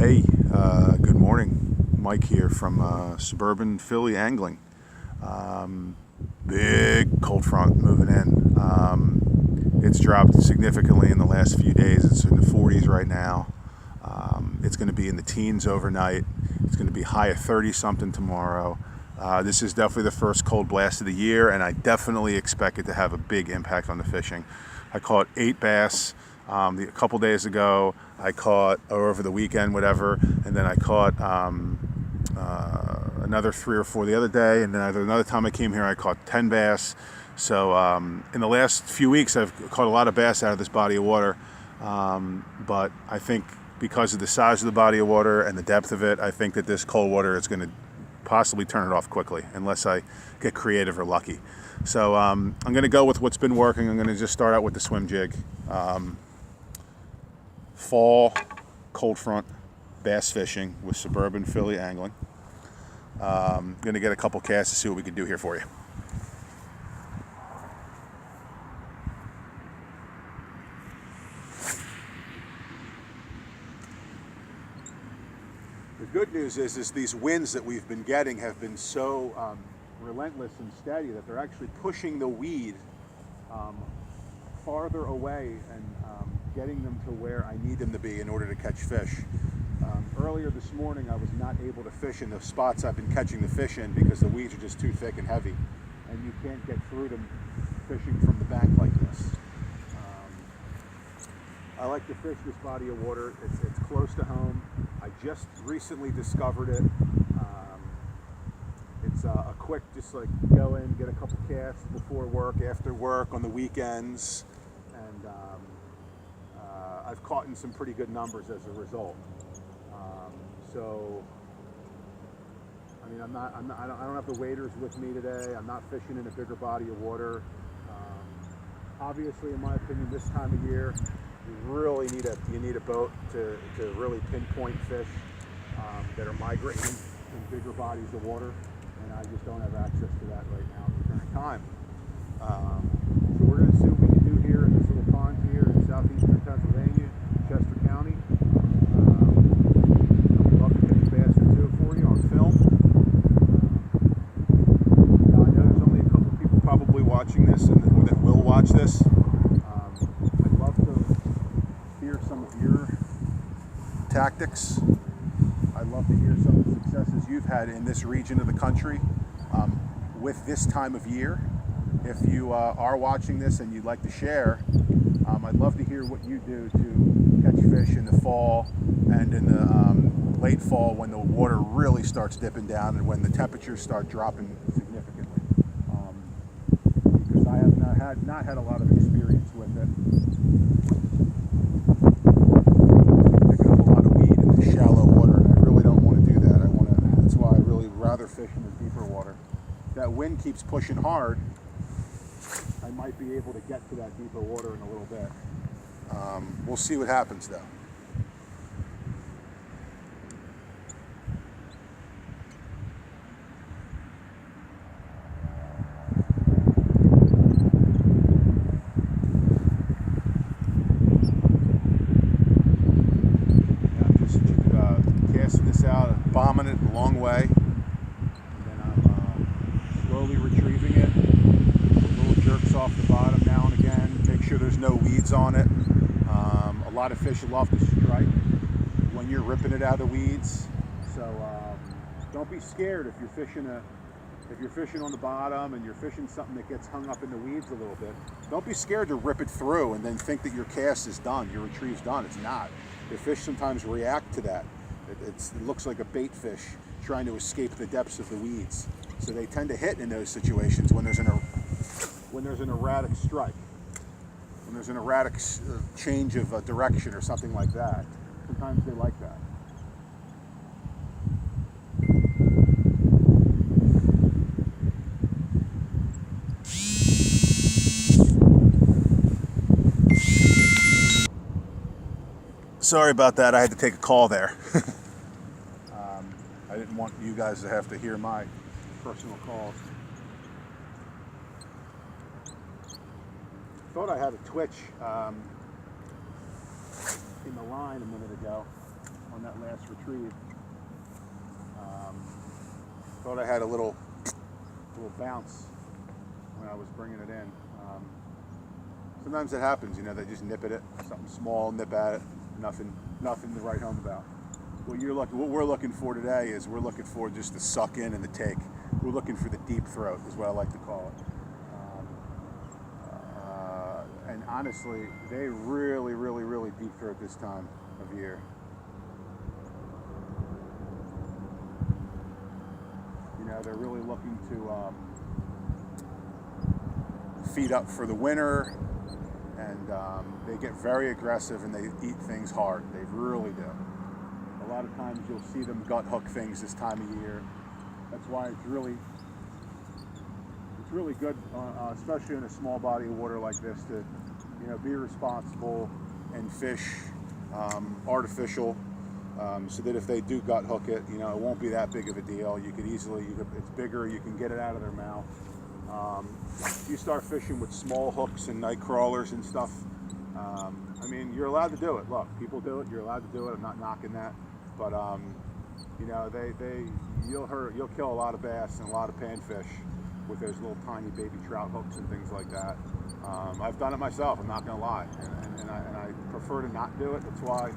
Hey, good morning. Mike here from suburban Philly angling. Big cold front moving in. It's dropped significantly in the last few days. It's in the 40s right now. It's going to be in the teens overnight. It's going to be high of 30 something tomorrow. This is definitely the first cold blast of the year, and I definitely expect it to have a big impact on the fishing. I caught 8 bass a couple days ago. I caught, or over the weekend, whatever, and then I caught another 3 or 4 the other day, and then another time I came here I caught 10 bass. So in the last few weeks I've caught a lot of bass out of this body of water, but I think because of the size of the body of water and the depth of it, I think that this cold water is going to possibly turn it off quickly unless I get creative or lucky. So I'm going to go with what's been working. I'm going to just start out with the swim jig. Fall cold front bass fishing with suburban Philly angling. I'm going to get a couple casts to see what we can do here for you. The good news is these winds that we've been getting have been so relentless and steady that they're actually pushing the weed farther away and getting them to where I need them to be in order to catch fish. Earlier this morning I was not able to fish in the spots I've been catching the fish in because the weeds are just too thick and heavy, and you can't get through them fishing from the bank like this. I like to fish this body of water. It's close to home. I just recently discovered it. It's a quick, just like go in, get a couple casts before work, after work, on the weekends, and I've caught in some pretty good numbers as a result. So, I mean, I don't have the waders with me today. I'm not fishing in a bigger body of water. Obviously, in my opinion, this time of year, you need a boat to really pinpoint fish that are migrating in bigger bodies of water, and I just don't have access to that right now at the current time. So we're going to see what we can do here in this little pond here in southeastern Pennsylvania, Chester County. I'd love to catch a bass or two for you on film. Now, I know there's only a couple people probably watching this and that will watch this. I'd love to hear some of your tactics. I'd love to hear some of the successes you've had in this region of the country with this time of year. If you are watching this and you'd like to share, I'd love to hear what you do to catch fish in the fall and in the late fall when the water really starts dipping down and when the temperatures start dropping significantly. Because I have not had a lot of experience with it. Picking up a lot of weed in the shallow water, and I really don't want to do that. That's why I really rather fish in the deeper water. If that wind keeps pushing hard, I might be able to get to that deeper water in a little bit. We'll see what happens though. I'm just casting this out and bombing it a long way, and then I'm slowly retrieving it. Jerks off the bottom now and again. Make sure there's no weeds on it. A lot of fish love to strike when you're ripping it out of the weeds. So don't be scared if you're fishing on the bottom and you're fishing something that gets hung up in the weeds a little bit. Don't be scared to rip it through and then think that your cast is done, your retrieve's done. It's not. The fish sometimes react to that. It looks like a bait fish trying to escape the depths of the weeds. So they tend to hit in those situations when there's an erratic strike, when there's an erratic change of direction or something like that. Sometimes they like that. Sorry about that, I had to take a call there. I didn't want you guys to have to hear my personal calls. Thought I had a twitch in the line a minute ago on that last retrieve. Thought I had a little bounce when I was bringing it in. Sometimes it happens, you know, they just nip at it, something small, nip at it, nothing to write home about. What we're looking for today is we're looking for just the suck in and the take. We're looking for the deep throat, is what I like to call it. And honestly, they really deep throat this time of year. You know, they're really looking to feed up for the winter, and they get very aggressive and they eat things hard. They really do. A lot of times you'll see them gut hook things this time of year. That's why it's really good, especially in a small body of water like this, to, you know, be responsible and fish artificial, so that if they do gut hook it, you know, it won't be that big of a deal. You could easily, it's bigger, you can get it out of their mouth. You start fishing with small hooks and night crawlers and stuff, I mean, you're allowed to do it. Look, people do it, you're allowed to do it, I'm not knocking that, but you know, you'll kill a lot of bass and a lot of panfish with those little tiny baby trout hooks and things like that. I've done it myself, I'm not gonna lie, and I prefer to not do it. That's why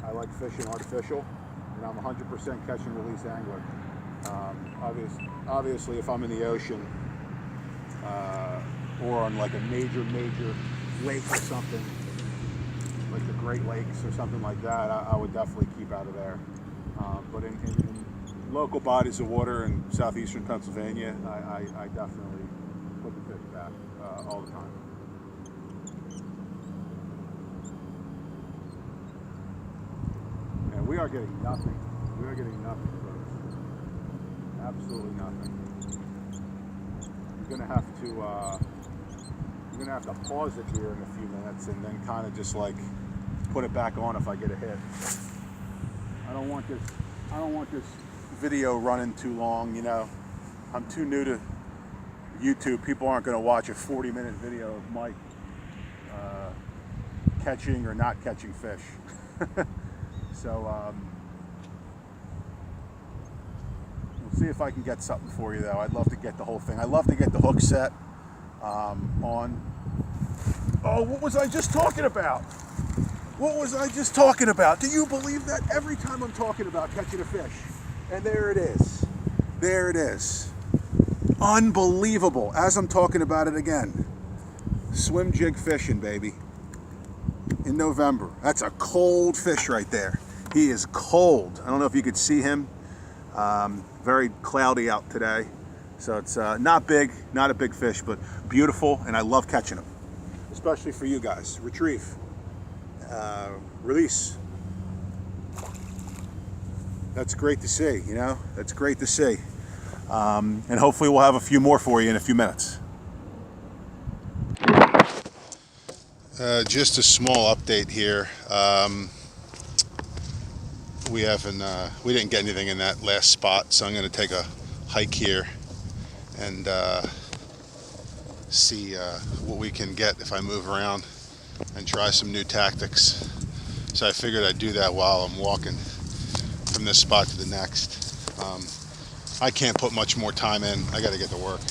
I like fishing artificial, and I'm 100% catch and release angler. Obviously, if I'm in the ocean or on like a major lake or something, like the Great Lakes or something like that, I would definitely keep out of there. But in local bodies of water in southeastern Pennsylvania, I definitely put the fish back all the time. And we are getting nothing. We are getting nothing, folks. Absolutely nothing. You're gonna have to pause it here in a few minutes and then kind of just like put it back on if I get a hit. I don't want this video running too long, you know. I'm too new to YouTube. People aren't going to watch a 40-minute video of Mike catching or not catching fish. So we'll see if I can get something for you, though. I'd love to get the whole thing. I'd love to get the hook set on. Oh, what was I just talking about? What was I just talking about? Do you believe that? Every time I'm talking about catching a fish, and there it is. There it is. Unbelievable. As I'm talking about it again. Swim jig fishing, baby. In November. That's a cold fish right there. He is cold. I don't know if you could see him. Very cloudy out today. So it's not big, not a big fish, but beautiful, and I love catching them. Especially for you guys. Retrieve. Release. That's great to see, you know? That's great to see. And hopefully we'll have a few more for you in a few minutes. Just a small update here. We didn't get anything in that last spot, so I'm going to take a hike here and see what we can get if I move around and try some new tactics. So I figured I'd do that while I'm walking from this spot to the next. I can't put much more time in. I got to get to work.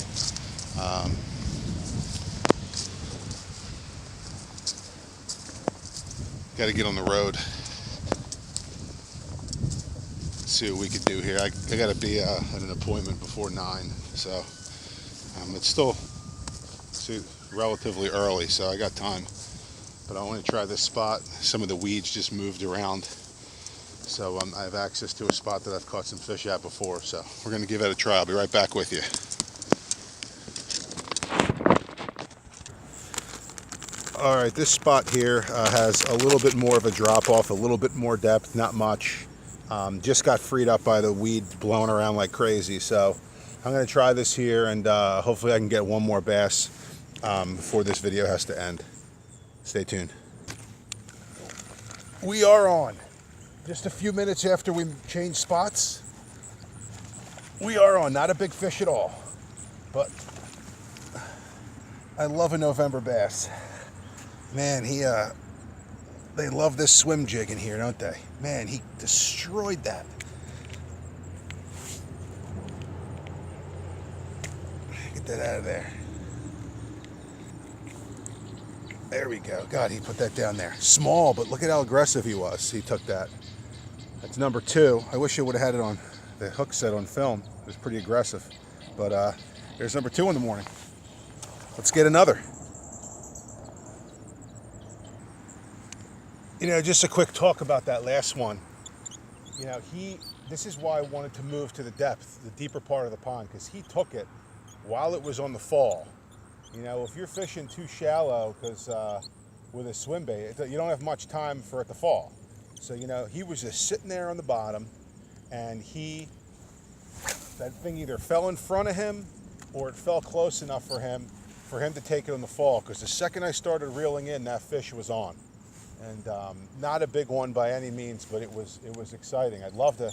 Got to get on the road. See what we could do here. I got to be at an appointment before 9, so it's still relatively early, so I got time. But I want to try this spot. Some of the weeds just moved around, so I have access to a spot that I've caught some fish at before. So we're going to give it a try. I'll be right back with you. All right, this spot here has a little bit more of a drop off, a little bit more depth, not much. Just got freed up by the weed blowing around like crazy. So I'm going to try this here, and hopefully I can get one more bass before this video has to end. Stay tuned. We are on. Just a few minutes after we changed spots. We are on. Not a big fish at all, but I love a November bass. Man, They love this swim jig in here, don't they? Man, he destroyed that. Get that out of there. There we go. God, he put that down there. Small, but look at how aggressive he was. He took that. That's number 2. I wish I would have had it on the hook set on film. It was pretty aggressive. But there's number 2 in the morning. Let's get another. You know, just a quick talk about that last one. You know, this is why I wanted to move to the depth, the deeper part of the pond, because he took it while it was on the fall. You know, if you're fishing too shallow, because with a swim bait, you don't have much time for it to fall. So, you know, he was just sitting there on the bottom, and that thing either fell in front of him or it fell close enough for him to take it on the fall, because the second I started reeling in, that fish was on. And not a big one by any means, but it was exciting. I'd love to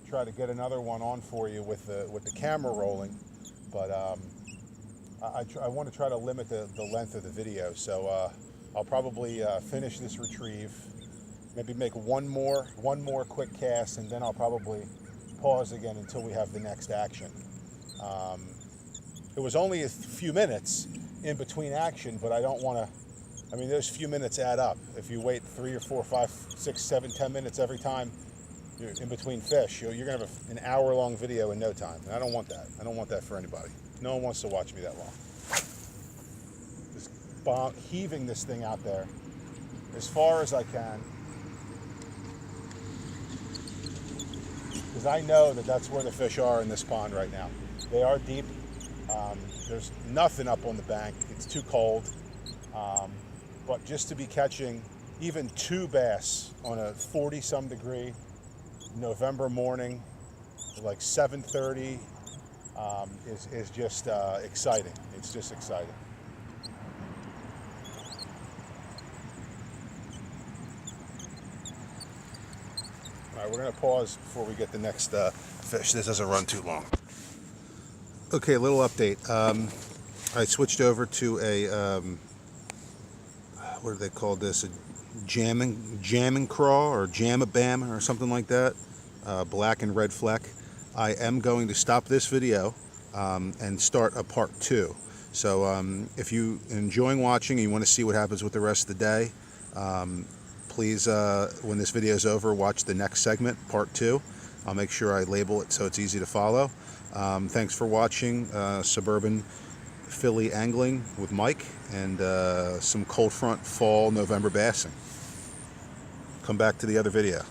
try to get another one on for you with the camera rolling, but I want to try to limit the length of the video. So I'll probably finish this retrieve, maybe make one more quick cast, and then I'll probably pause again until we have the next action. It was only a few minutes in between action, but I don't want to. I mean, those few minutes add up. If you wait 3 or 4, 5, 6, 7, 10 minutes every time you're in between fish, you're going to have an hour-long video in no time. And I don't want that. I don't want that for anybody. No one wants to watch me that long. Just heaving this thing out there as far as I can, because I know that that's where the fish are in this pond right now. They are deep. There's nothing up on the bank. It's too cold. But just to be catching even 2 bass on a 40-some degree November morning, like 7:30, is just exciting. It's just exciting. All right, we're going to pause before we get the next fish. This doesn't run too long. Okay, a little update. I switched over to a what do they call this? A jamming craw or jam-a-bam or something like that. Black and red fleck. I am going to stop this video and start a part 2. So if you're enjoying watching and you want to see what happens with the rest of the day, please, when this video is over, watch the next segment, part 2. I'll make sure I label it so it's easy to follow. Thanks for watching Suburban Philly Angling with Mike and some cold front fall November bassing. Come back to the other video.